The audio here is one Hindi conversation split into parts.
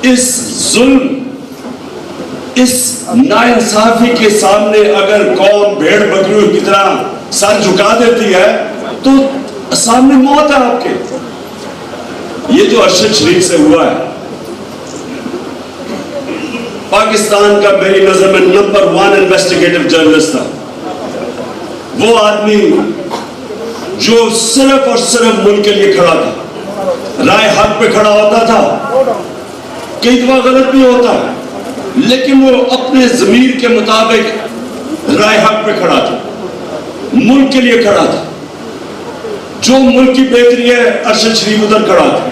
इस जुल्म, इस नाइंसाफी के सामने अगर कौम भेड़ बकरियों की तरह सर झुका देती है तो सामने मौत है आपके। ये जो अरशद शरीफ से हुआ है, पाकिस्तान का मेरी नजर में नंबर 1 इन्वेस्टिगेटिव जर्नलिस्ट था। वो आदमी जो सिर्फ और सिर्फ मुल्क के लिए खड़ा था, राय हक पे खड़ा होता था, कई दफा गलत भी होता है, लेकिन वो अपने ज़मीर के मुताबिक राय हक पे खड़ा था, मुल्क के लिए खड़ा था। जो मुल्क की बेहतरी है, अरशद शरीफ उधर खड़ा था।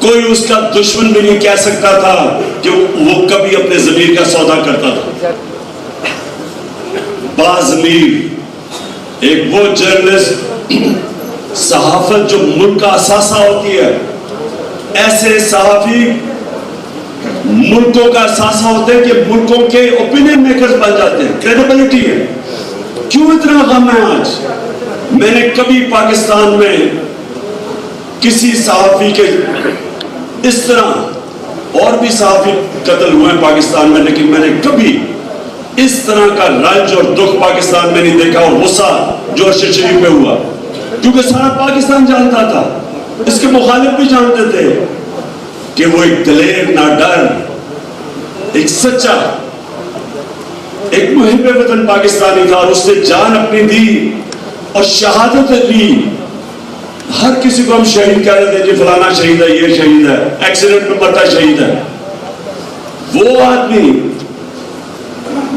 कोई उसका दुश्मन भी नहीं कह सकता था कि वो कभी अपने ज़मीर का सौदा करता था। बाज़मीर एक वो जर्नलिस्ट, सहाफत जो मुल्क का असासा होती है, ऐसे सहाफी मुल्कों का असासा होते हैं कि मुल्कों के ओपिनियन मेकर्स बन जाते हैं, क्रेडिबिलिटी है। क्यों इतना गम है आज? मैंने कभी पाकिस्तान में किसी सहाफी के इस तरह, और भी सहाफी कत्ल हुए हैं पाकिस्तान में, लेकिन मैंने कभी इस तरह का रंज और दुख पाकिस्तान में नहीं देखा, और गुस्सा जो अरशद शरीफ पे हुआ, क्योंकि सारा पाकिस्तान जानता था, इसके मुखालिफ भी जानते थे कि वो एक दलेर, नाडर, एक सच्चा, एक मुहिब वतन पाकिस्तानी था, और उसने जान अपनी दी और शहादत दी। हर किसी को हम शहीद कह देते हैं, फलाना शहीद है, ये शहीद है, एक्सीडेंट में मरता शहीद है। वो आदमी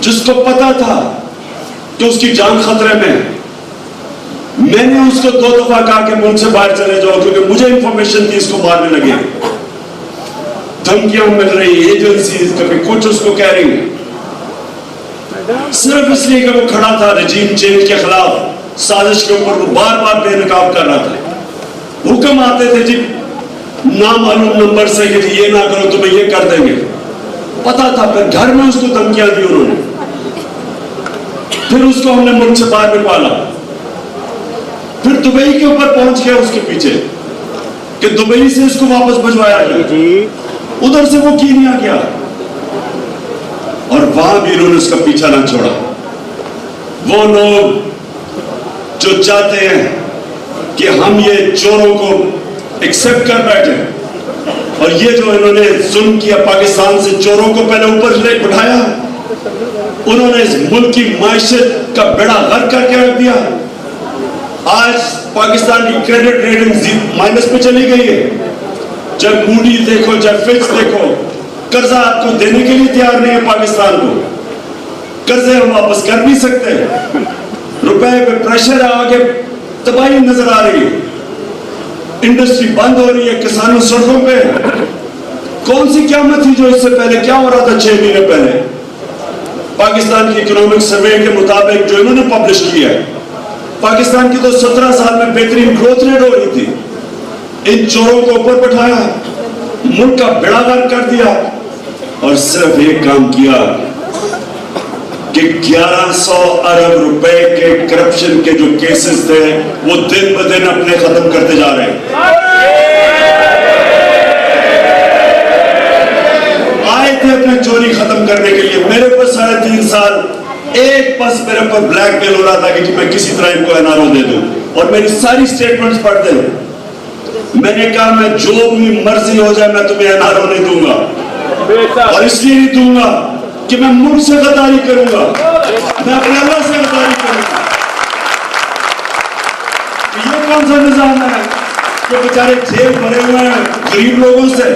जिसको पता था कि उसकी जान खतरे में, मैंने उसको 2 दफा कहा कि मुल्क से बाहर चले जाओ, क्योंकि मुझे इंफॉर्मेशन थी इसको मारने लगे, धमकियां मिल रही, एजेंसी कभी कुछ उसको कह रही है, सिर्फ इसलिए कि वो खड़ा था रजीम चेंज के खिलाफ साजिश के ऊपर। वो बार बार बेनकाब कर रहा था। हुक्म आते थे जी नामालूम नंबर से कि ये ना करो तुम्हें ये कर देंगे, पता था। फिर घर में उसको धमकियां दी उन्होंने, फिर उसको हमने मुल्क से बाहर निकाला, फिर दुबई के ऊपर पहुंच गया उसके पीछे कि दुबई से उसको वापस भिजवाया जाए। उधर से वो कीनिया गया और वहां भी उन्होंने उसका पीछा ना छोड़ा। वो लोग जो चाहते हैं कि हम ये चोरों को एक्सेप्ट कर बैठे, और ये जो इन्होंने जुल्म किया, पाकिस्तान से चोरों को पहले ऊपर ले उठाया, उन्होंने इस मुल्क की माइशत का बेड़ा गर्क करके रख दिया। आज पाकिस्तान की क्रेडिट रेटिंग माइनस पे चली गई है। चाहे मूडी देखो, चाहे फिच देखो, कर्जा आपको देने के लिए तैयार नहीं है पाकिस्तान को। कर्जे हम वापस कर नहीं सकते, रुपए पे प्रेशर है, आगे तबाही नजर आ रही है, इंडस्ट्री बंद हो रही है, किसानों सड़कों पे। कौन सी क़यामत थी जो इससे पहले क्या हो रहा था 6 महीने पहले? पाकिस्तान की इकोनॉमिक सर्वे के मुताबिक जो इन्होंने पब्लिश किया है, पाकिस्तान की तो 17 साल में बेहतरीन ग्रोथ रेट हो रही थी। इन चोरों को ऊपर बैठाया, मुल्क का बेड़ा गर्क कर दिया, और सिर्फ एक काम किया कि 1100 अरब रुपए के करप्शन के जो केसेस थे वो दिन ब दिन अपने खत्म करते जा रहे हैं। आए थे अपनी चोरी खत्म करने के लिए। मेरे पर 3.5 साल एक बस मेरे पर ब्लैकमेल हो रहा था कि मैं किसी तरह इनको एनआरओ दे दूं, और मेरी सारी स्टेटमेंट्स पढ़ते हैं। मैंने कहा मैं जो भी मर्जी हो जाए मैं तुम्हें एनआरओ नहीं दूंगा, और इसलिए नहीं दूंगा कि मैं मुल्क से गद्दारी करूंगा, मैं अपने अल्लाह से गद्दारी करूंगा। ये कौन सा निजाम है जो बेचारे जेल भरे हुए हैं गरीब लोगों से,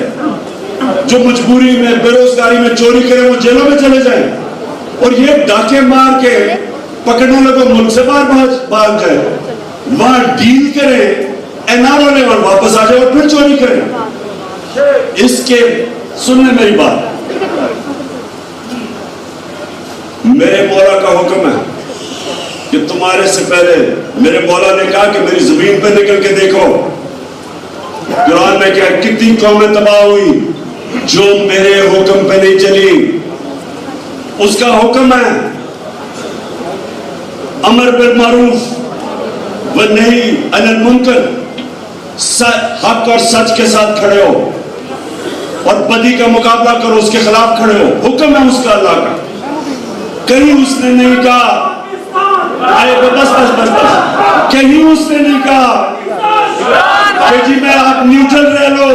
जो मजबूरी में, बेरोजगारी में चोरी करें, वो जेलों में चले जाएं, और ये डाके मार के पकड़ने लगो, मुल्क से बाहर भाग जाए, वहां डील करें एनआरओ ने, और वापस आ जाए और फिर चोरी करें। इसके सुनने मेरी बात, मेरे मौला का हुक्म है कि तुम्हारे से पहले, मेरे मौला ने कहा कि मेरी जमीन पे निकल के देखो, कुरान में क्या कितनी कौमें तबाह हुई जो मेरे हुक्म पे नहीं चली। उसका हुक्म है अमर बिल मारूफ व नही अनिल मुनकर, हक और सच के साथ खड़े हो, और बदी का मुकाबला करो, उसके खिलाफ खड़े हो। हुक्म है उसका, अल्लाह का। कहीं उसने नहीं कहा बस कहीं उसने नहीं कहा कि जी मैं आप न्यूट्रल रह लो।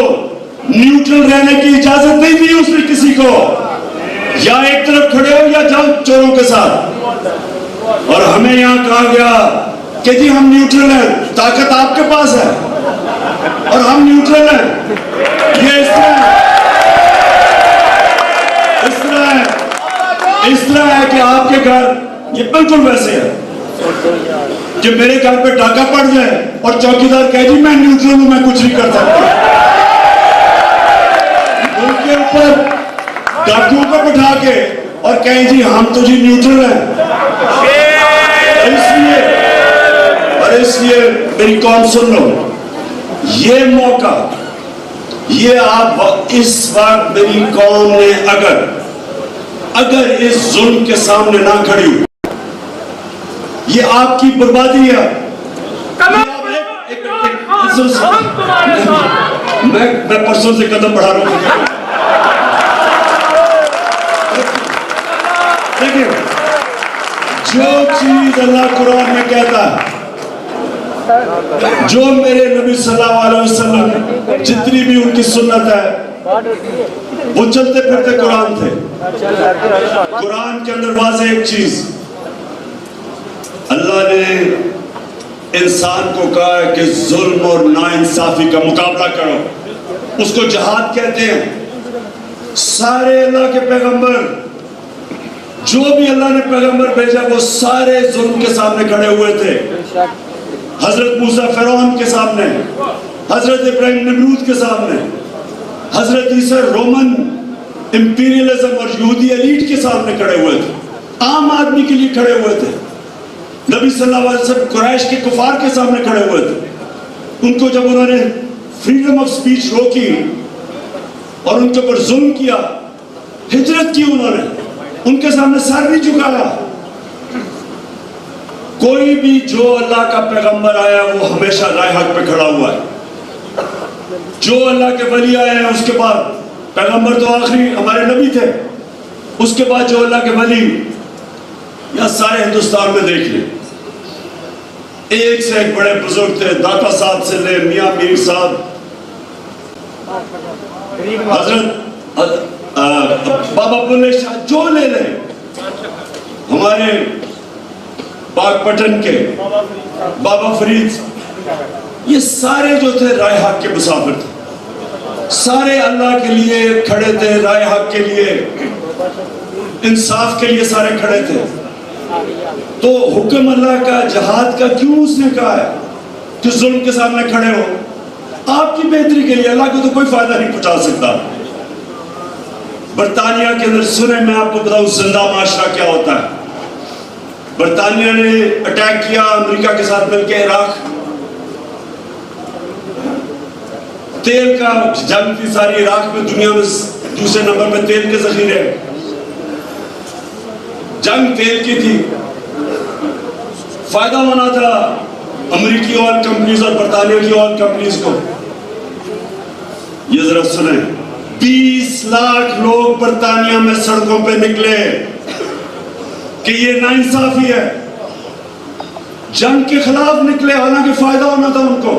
न्यूट्रल रहने की इजाजत नहीं दी उसने किसी को। या एक तरफ खड़े हो या जाओ चोरों के साथ। और हमें यहां कहा गया कि जी हम न्यूट्रल हैं। ताकत आपके पास है और हम न्यूट्रल हैं। ये इस तरह है कि आपके घर ये बिल्कुल वैसे है कि मेरे घर पे डाका पड़ जाए और चौकीदार कहे जी मैं न्यूट्रल हूं, मैं कुछ नहीं कर सकता। उनके ऊपर डाकुओं को बिठा के और कहें जी हम तो जी न्यूट्रल हैं। इसलिए मेरी कौम सुन लो, ये मौका, ये आप इस बार मेरी कौम ने अगर इस जुल्म के सामने ना खड़ी, ये आपकी बर्बादी है। मैं परसों से कदम बढ़ा रहा हूं। देखिए, जो चीज अल्लाह कुरान में कहता है, जो मेरे नबी सल्लल्लाहु अलैहि वसल्लम जितनी भी उनकी सुन्नत है, वो चलते फिरते कुरान थे। कुरान के अंदर वाज़ेह एक चीज, अल्लाह ने इंसान को कहा है कि जुल्म और नाइंसाफी का मुकाबला करो। उसको जिहाद कहते हैं। सारे अल्लाह के पैगंबर, जो भी अल्लाह ने पैगंबर भेजा, वो सारे जुल्म के सामने खड़े हुए थे। हजरत मूसा फिरौन के सामने, हजरत इब्राहिम नमरूद के सामने, हजरत ईसा रोमन इंपीरियलिज्म और यहूदी एलीट के सामने खड़े हुए थे। आम आदमी के लिए खड़े हुए थे। नबी सल्लल्लाहु अलैहि वसल्लम कुरैश के कुफार के सामने खड़े हुए थे। उनको जब उन्होंने फ्रीडम ऑफ स्पीच रोकी और उनके ऊपर जुल्म किया, हिजरत की उन्होंने, उनके सामने सर नहीं झुकाया। कोई भी जो अल्लाह का पैगंबर आया वो हमेशा राह हक पे खड़ा हुआ है। जो अल्लाह के वली आए हैं, उसके बाद पैगंबर तो आखिरी हमारे नबी थे, उसके बाद जो अल्लाह के वली, या सारे हिंदुस्तान में देख ले, एक से एक बड़े बुजुर्ग थे। दाता साहब से ले मियां मीर साहब, हजरत बाबा बुल्ले शाह, जो ले ले, हमारे बागपटन के बाबा फरीद, ये सारे जो थे राय हक के मुसाफिर थे। सारे अल्लाह के लिए खड़े थे, राय हक के लिए, इंसाफ के लिए सारे खड़े थे। तो हुक्म अल्लाह का, जिहाद का क्यों उसने कहा है कि जुल्म के सामने खड़े हो? आपकी बेहतरी के लिए। अल्लाह को तो कोई फायदा नहीं पहुंचा सकता। बरतानिया के अंदर सुने, मैं आपको बताऊं जिंदा माशरा क्या होता है। बरतानिया ने अटैक किया अमेरिका के साथ मिलकर इराक, तेल का जंग थी सारी इराक में, दुनिया में दूसरे नंबर पे तेल के जखीरे, जंग तेल की थी। फायदा होना था अमेरिकी ऑयल कंपनीज और बरतानिया की ऑयल कंपनीज को। ये जरा सुने, 20 लाख लोग बरतानिया में सड़कों पे निकले कि ये नाइंसाफी है, जंग के खिलाफ निकले, हालांकि फायदा होना था उनको।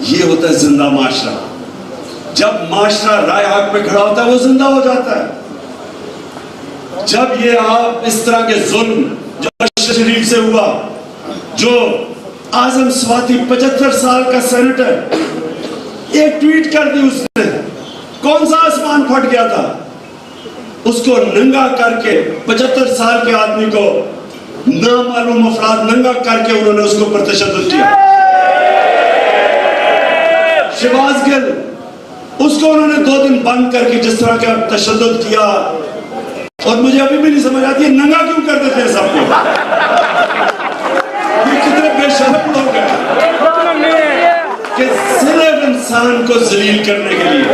ये होता है जिंदा माशरा। जब माशरा राय हक पे खड़ा होता है, वो जिंदा हो जाता है। जब ये आप इस तरह के जुल्म जो शरीफ से हुआ, जो आजम स्वाति 75 साल का सेनेटर, एक ट्वीट कर दी उसने, कौन सा आसमान फट गया था, उसको नंगा करके 75 साल के आदमी को नामालूम अफराद नंगा करके उन्होंने उसको पर तशद्दुद किया। शहबाज गिल, उसको उन्होंने 2 दिन बंद करके जिस तरह का तशद्दुद किया, और मुझे अभी भी नहीं समझ आती है नंगा क्यों कर देते हैं सबको। ये कितने बेशर्म लोग हैं कि सिर्फ इंसान को जलील करने के लिए।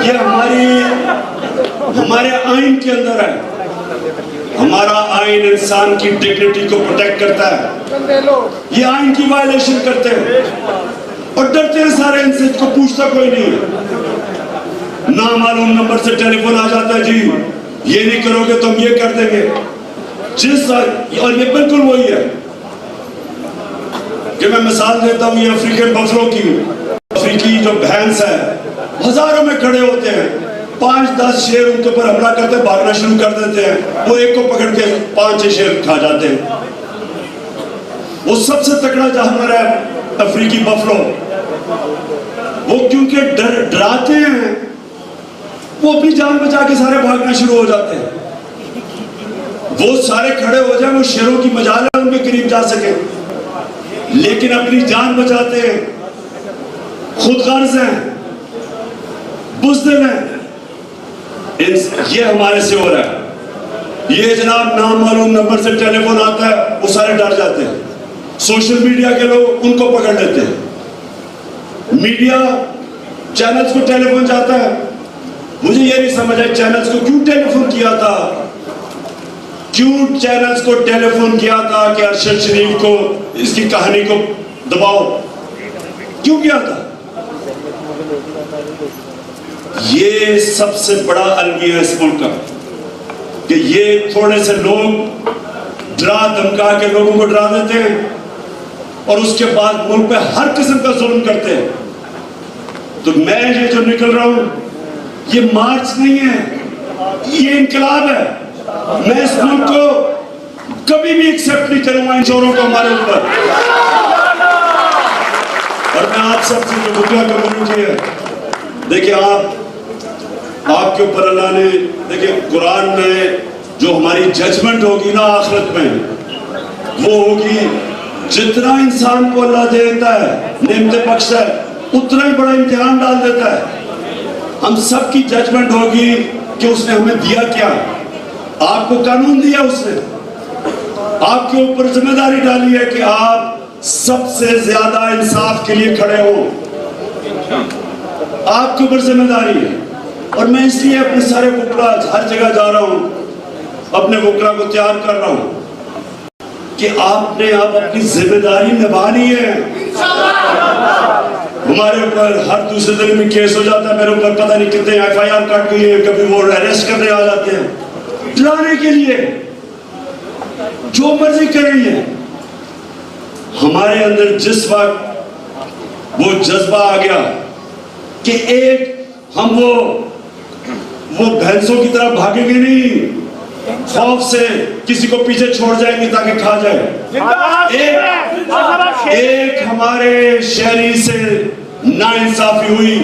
ये हमारे आइन के अंदर है। हमारा आइन इंसान की डिग्निटी को प्रोटेक्ट करता है। ये आइन की वायलेशन करते हैं और डरते हैं सारे, इनसे को पूछता कोई नहीं है। नामालूम नंबर से टेलीफोन आ जाता है, जी ये नहीं करोगे तो हम ये कर देंगे। और ये बिल्कुल वही है कि मैं मिसाल देता हूं, ये अफ्रीकन बफलो की, अफ्रीकी जो भैंस है, हजारों में खड़े होते हैं, 5-10 शेर उनके ऊपर हमला करते हैं, भागना शुरू कर देते हैं, वो एक को पकड़ के 5-6 शेर खा जाते हैं। वो सबसे तगड़ा जानवर है अफ्रीकी बफलो। वो क्योंकि डराते हैं, वो अपनी जान बचा के सारे भागना शुरू हो जाते हैं। वो सारे खड़े हो जाए, वो शेरों की मजाल है उनके करीब जा सके, लेकिन अपनी जान बचाते हैं, खुदगर्ज हैं, बुज़दिल हैं। ये हमारे से हो रहा है। ये जनाब नामालूम नंबर से टेलीफोन आता है, वो सारे डर जाते हैं। सोशल मीडिया के लोग उनको पकड़ लेते हैं। मीडिया चैनल्स को टेलीफोन जाता है। मुझे ये नहीं समझ आया चैनल्स को क्यों टेलीफोन किया था, क्यों चैनल्स को टेलीफोन किया था कि अरशद शरीफ को इसकी कहानी को दबाओ, क्यों किया था? ये सबसे बड़ा अलमिया इस मुल्क का कि ये थोड़े से लोग डरा धमका के लोगों को डरा देते हैं और उसके बाद मुल्क पे हर किस्म का जुल्म करते हैं। तो मैं ये जो निकल रहा हूं, ये मार्च नहीं है, ये इनकलाब है। मैं इस मुल्क को कभी भी एक्सेप्ट नहीं करूंगा इन चोरों को हमारे ऊपर। और मैं आप सबसे जो मुद्दा कम्युनिटी है, देखिए आपके ऊपर अल्लाह ने, देखिए कुरान में जो हमारी जजमेंट होगी ना आखिरत में, वो होगी जितना इंसान को अल्लाह देता है, नेमतें बख्शता है, उतना ही बड़ा इम्तिहान डाल देता है। हम सब की जजमेंट होगी कि उसने हमें दिया क्या। आपको कानून दिया उसने, आपके ऊपर जिम्मेदारी डाली है कि आप सबसे ज्यादा इंसाफ के लिए खड़े हो, आपके ऊपर जिम्मेदारी है। और मैं इसलिए अपने सारे वकला हर जगह जा रहा हूं, अपने वकला को तैयार कर रहा हूं कि आपने आप अपनी जिम्मेदारी निभानी है। हमारे ऊपर हर दूसरे दिन में केस हो जाता है, मेरे ऊपर पता नहीं कितने FIR काट गई है, कभी वो अरेस्ट करने आ जाते हैं डराने के लिए, जो मर्जी करेंगे। हमारे अंदर जिस वक्त वो जज्बा आ गया कि एक हम वो भैंसों की तरह भागेंगे नहीं, खौफ से किसी को पीछे छोड़ जाएंगे ताकि खा जाए। एक हमारे शहरी से नाइंसाफी हुई,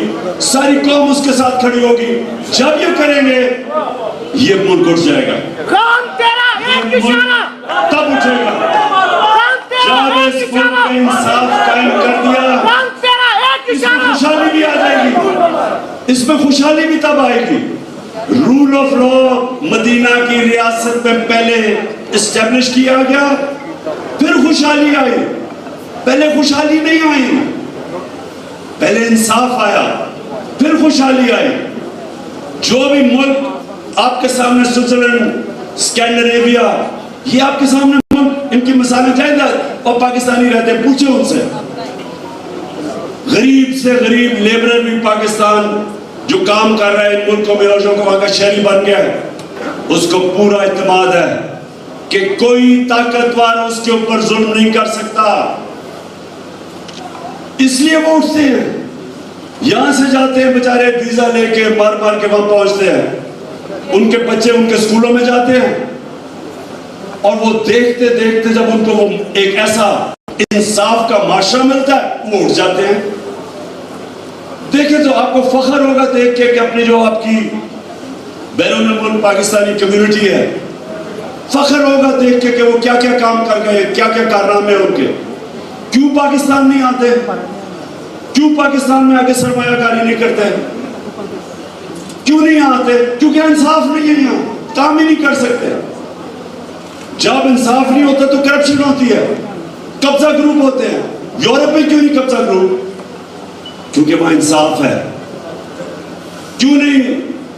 सारी कौम उसके साथ खड़ी होगी। जब ये करेंगे ये मुल्क उठ जाएगा, तब उठेगा। जब इस मुल्क में इंसाफ कायम कर दिया, इसमें खुशहाली भी आ जाएगी, इसमें खुशहाली भी तब आएगी। रूल ऑफ लॉ मदीना की रियासत में पहले इस्टेब्लिश किया गया, फिर खुशहाली आई। पहले खुशहाली नहीं आई, पहले इंसाफ आया, फिर खुशहाली आई। जो भी मुल्क आपके सामने, स्विट्जरलैंड, स्कैंडिनेविया, ये आपके सामने मुल्क, इनकी मिसालें जायदाद और पाकिस्तानी रहते हैं, पूछे उनसे। गरीब से गरीब लेबरर भी पाकिस्तान जो काम कर रहा है इन मुल्कों में और जो वहां का शहरी बन गया है, उसको पूरा इत्मीनान है कि कोई ताकतवर उसके ऊपर जुल्म नहीं कर सकता। इसलिए वो उठते हैं, यहां से जाते हैं बेचारे वीजा लेके, मार मार के वहां पहुंचते हैं। उनके बच्चे उनके स्कूलों में जाते हैं और वो देखते देखते जब उनको वो एक ऐसा इंसाफ का माशरा मिलता है, वो उठ जाते हैं। देखे तो आपको फख्र होगा देख के कि अपनी जो आपकी बैरून मुल्क पाकिस्तानी कम्युनिटी है, फख्र होगा देख के कि वो क्या क्या काम कर गए, क्या क्या कारनामे उनके। क्यों पाकिस्तान नहीं आते, क्यों पाकिस्तान में आके सरमायाकारी नहीं करते, क्यों नहीं आते? क्योंकि इंसाफ नहीं है, यहाँ काम ही नहीं कर सकते। जब इंसाफ नहीं होता तो करप्शन होती है, कब्जा ग्रुप होते हैं। यूरोप में क्यों नहीं कब्जा ग्रुप? क्योंकि वहां इंसाफ है। क्यों नहीं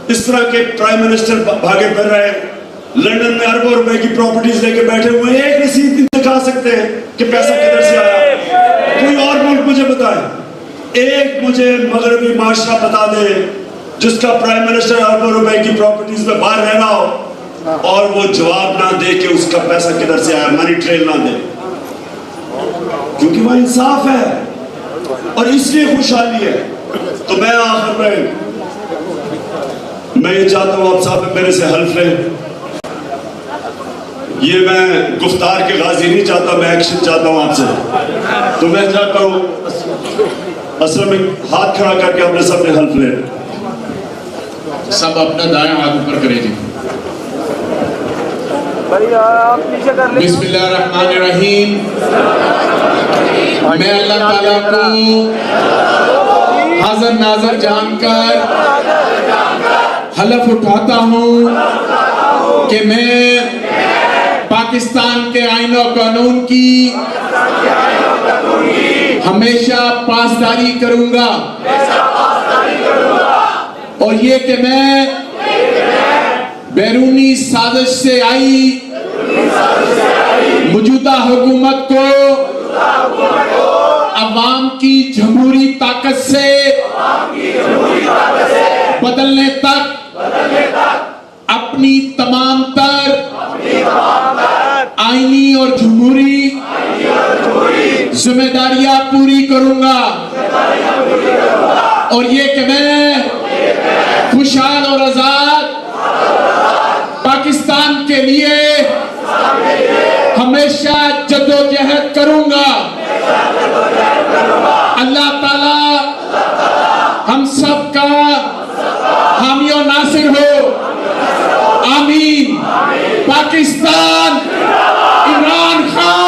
इस तरह के प्राइम मिनिस्टर भागे फिर रहे, लंदन में अरबों रुपए की प्रॉपर्टीज लेके बैठे हुए, एक रसीद नहीं दिखा सकते कि पैसा किधर से आया। कोई और मुल्क मुझे बताए, एक मुझे मगरबी माशरा बता दे जिसका प्राइम मिनिस्टर अरबों रुपए की प्रॉपर्टीज में बाहर रहना हो और वो जवाब ना दे कि उसका पैसा किधर से आया, मनी ट्रेल ना दे, क्योंकि वह इंसाफ है और इसलिए खुशहाली है। तो मैं आखिर में मैं ये चाहता हूं आप साहब मेरे से हल्फ लें। ये मैं गुफ्तार के गाजी नहीं चाहता, मैं एक्शन चाहता हूं आपसे। तो मैं चाहता हूं असल में हाथ खड़ा करके अपने सबने हल्फ ले। सब अपना दायां हाथ ऊपर करें जी। बिस्मिल्लाहिर्रहमानिर्रहीम। मैं अल्लाह ताला को हाज़िर नाज़िर जानकर हलफ उठाता हूँ कि मैं पाकिस्तान के आईन और कानून की हमेशा पासदारी करूंगा और ये कि मैं बैरूनी साजिश से आई मौजूदा हुकूमत को अवाम की जमहूरी ताकत से बदलने तक अपनी तमाम तर आईनी और जमहूरी जिम्मेदारियां पूरी करूंगा और ये कि मैं खुशहाल और आजाद पाकिस्तान के लिए हमेशा जद्दोजहद करूंगा। अल्लाह ताला हम सब का हामी और नासिर हो, आमीन। पाकिस्तान, इमरान खान।